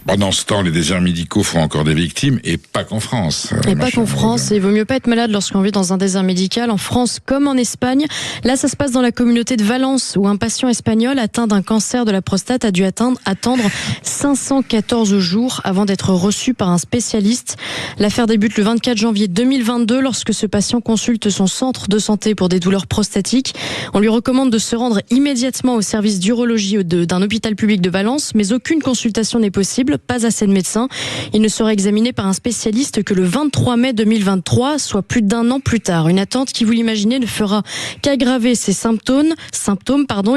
Pendant ce temps, les déserts médicaux font encore des victimes, et pas qu'en France. Et pas qu'en France, il vaut mieux pas être malade lorsqu'on vit dans un désert médical, en France comme en Espagne. Là, ça se passe dans la communauté de Valence, où un patient espagnol atteint d'un cancer de la prostate a dû attendre 514 jours avant d'être reçu par un spécialiste. L'affaire débute le 24 janvier 2022, lorsque ce patient consulte son centre de santé pour des douleurs prostatiques. On lui recommande de se rendre immédiatement au service d'urologie d'un hôpital public de Valence, mais aucune consultation n'est possible. Pas assez de médecins. Il ne sera examiné par un spécialiste que le 23 mai 2023, soit plus d'un an plus tard. Une attente qui, vous l'imaginez, ne fera qu'aggraver ses symptômes.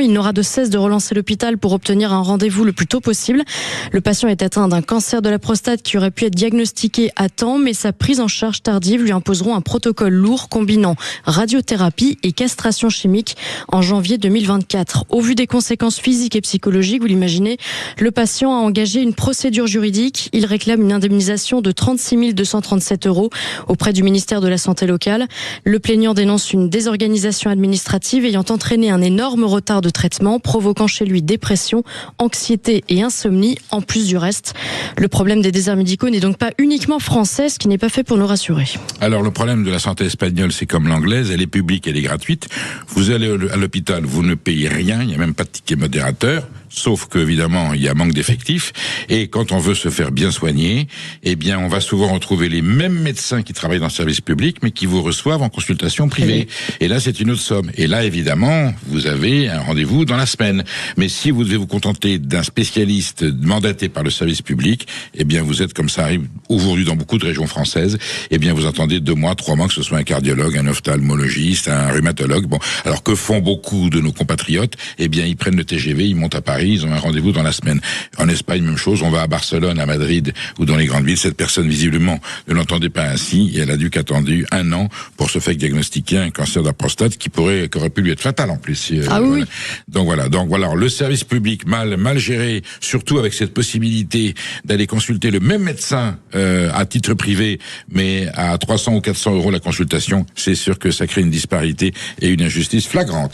Il n'aura de cesse de relancer l'hôpital pour obtenir un rendez-vous le plus tôt possible. Le patient est atteint d'un cancer de la prostate qui aurait pu être diagnostiqué à temps, mais sa prise en charge tardive lui imposeront un protocole lourd combinant radiothérapie et castration chimique en janvier 2024. Au vu des conséquences physiques et psychologiques, vous l'imaginez, le patient a engagé une procédure juridique. Il réclame une indemnisation de 36 237 € auprès du ministère de la Santé locale. Le plaignant dénonce une désorganisation administrative ayant entraîné un énorme retard de traitement, provoquant chez lui dépression, anxiété et insomnie, en plus du reste. Le problème des déserts médicaux n'est donc pas uniquement français, ce qui n'est pas fait pour nous rassurer. Alors, le problème de la santé espagnole, c'est comme l'anglaise, elle est publique, elle est gratuite. Vous allez à l'hôpital, vous ne payez rien, il n'y a même pas de ticket modérateur, sauf qu'évidemment, il y a manque d'effectifs. Et quand on veut se faire bien soigner, eh bien, on va souvent retrouver les mêmes médecins qui travaillent dans le service public, mais qui vous reçoivent en consultation privée. Et là, c'est une autre somme. Et là, évidemment, vous avez un rendez-vous dans la semaine. Mais si vous devez vous contenter d'un spécialiste mandaté par le service public, eh bien, vous êtes, comme ça arrive aujourd'hui dans beaucoup de régions françaises, eh bien, vous attendez 2 mois, 3 mois, que ce soit un cardiologue, un ophtalmologiste, un rhumatologue. Bon, alors que font beaucoup de nos compatriotes? Eh bien, ils prennent le TGV, ils montent à Paris, ils ont un rendez-vous dans la semaine. En Espagne, même chose, on va à Barcelone, à Madrid ou dans les grandes villes. Cette personne, visiblement, ne l'entendait pas ainsi et elle a dû qu'attendre 1 an pour se faire diagnostiquer un cancer de la prostate qui aurait pu lui être fatal en plus. Oui. Donc voilà. Alors, le service public mal géré, surtout avec cette possibilité d'aller consulter le même médecin à titre privé, mais à 300 ou 400 € la consultation, c'est sûr que ça crée une disparité et une injustice flagrante.